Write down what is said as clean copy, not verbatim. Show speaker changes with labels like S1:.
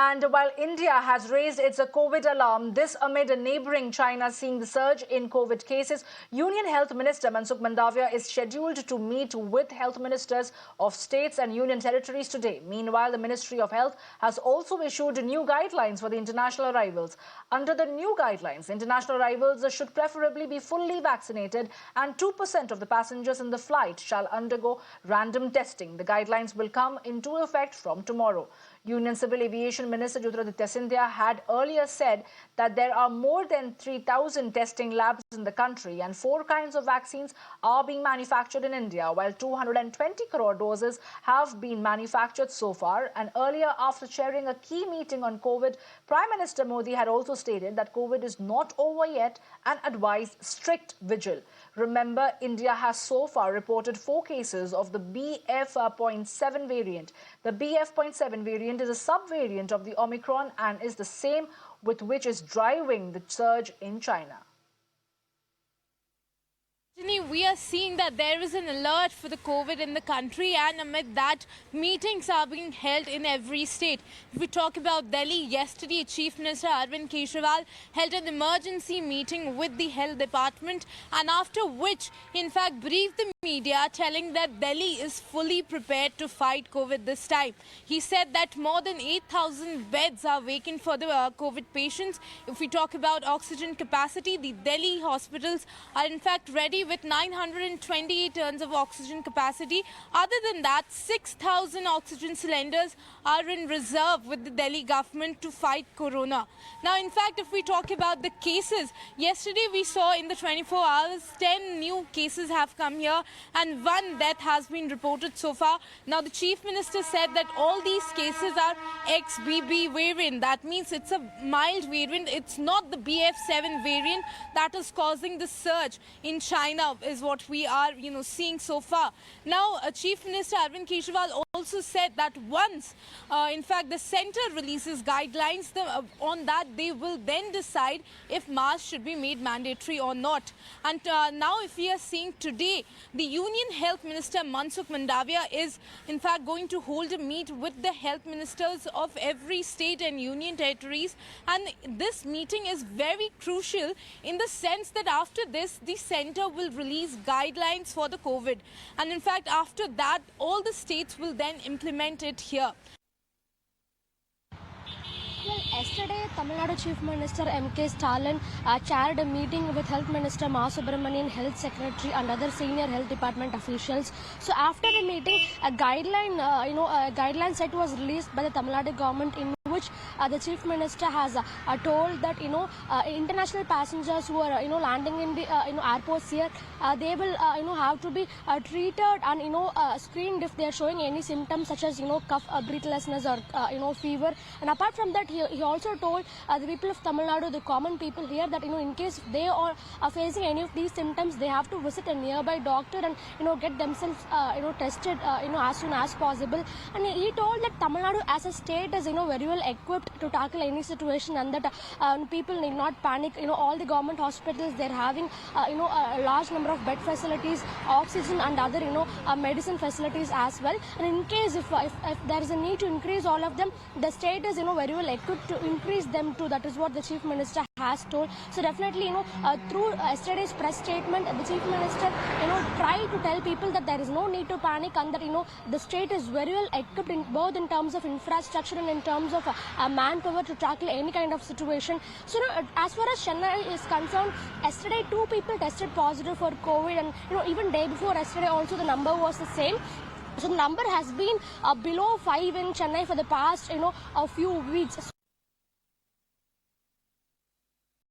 S1: And while India has raised its COVID alarm, this amid a neighbouring China seeing the surge in COVID cases, Union Health Minister Mansukh Mandaviya is scheduled to meet with health ministers of states and union territories today. Meanwhile, the Ministry of Health has also issued new guidelines for the international arrivals. Under the new guidelines, international arrivals should preferably be fully vaccinated, and 2% of the passengers in the flight shall undergo random testing. The guidelines will come into effect from tomorrow. Union Civil Aviation Minister Jyotiraditya Scindia had earlier said that there are more than 3,000 testing labs in the country and 4 kinds of vaccines are being manufactured in India, while 220 crore doses have been manufactured so far. And earlier, after chairing a key meeting on COVID, Prime Minister Modi had also stated that COVID is not over yet and advised strict vigil. Remember, India has so far reported 4 cases of the BF.7 variant. The BF.7 variant is a sub-variant of the Omicron and is the same with which is driving the surge in China.
S2: We are seeing that there is an alert for the COVID in the country, and amid that, meetings are being held in every state. If we talk about Delhi, yesterday Chief Minister Arvind Kejriwal held an emergency meeting with the health department, and after which, in fact, briefed the media telling that Delhi is fully prepared to fight COVID this time. He said that more than 8,000 beds are vacant for the COVID patients. If we talk about oxygen capacity, the Delhi hospitals are in fact ready with 928 tons of oxygen capacity. Other than that, 6,000 oxygen cylinders are in reserve with the Delhi government to fight corona. Now, in fact, if we talk about the cases, yesterday we saw in the 24 hours, 10 new cases have come here and 1 death has been reported so far. Now, the Chief Minister said that all these cases are XBB variant. That means it's a mild variant. It's not the BF.7 variant that is causing the surge in China, is what we are, seeing so far. Now, Chief Minister Arvind Kejriwal also said that once, in fact, the centre releases guidelines, on that they will then decide if masks should be made mandatory or not. And now, if we are seeing today, the Union Health Minister Mansukh Mandaviya is, in fact, going to hold a meet with the health ministers of every state and union territories. And this meeting is very crucial in the sense that after this, the centre will release guidelines for the COVID. And in fact, after that, all the states will then implement it here.
S3: Well, yesterday, Tamil Nadu Chief Minister M.K. Stalin chaired a meeting with Health Minister Subramanian, Health Secretary and other senior health department officials. So after the meeting, a guideline set was released by the Tamil Nadu government in which the Chief Minister has told that international passengers who are landing in the airports here, they will have to be treated and screened if they are showing any symptoms such as cough, breathlessness or fever. And apart from that, he also told the people of Tamil Nadu, the common people here, that in case they are facing any of these symptoms, they have to visit a nearby doctor and get themselves tested as soon as possible. And he told that Tamil Nadu as a state is very well equipped to tackle any situation, and that people need not panic. All the government hospitals, they're having a large number of bed facilities, oxygen and other medicine facilities as well. And in case if there is a need to increase all of them, the state is very well equipped to increase them too. That is what the Chief Minister has told. So definitely through yesterday's press statement, the Chief Minister tried to tell people that there is no need to panic, and that the state is very well equipped both in terms of infrastructure and in terms of manpower to tackle any kind of situation. So as far as Chennai is concerned, yesterday 2 people tested positive for COVID, and even day before yesterday also the number was the same. So the number has been below 5 in Chennai for the past a few weeks.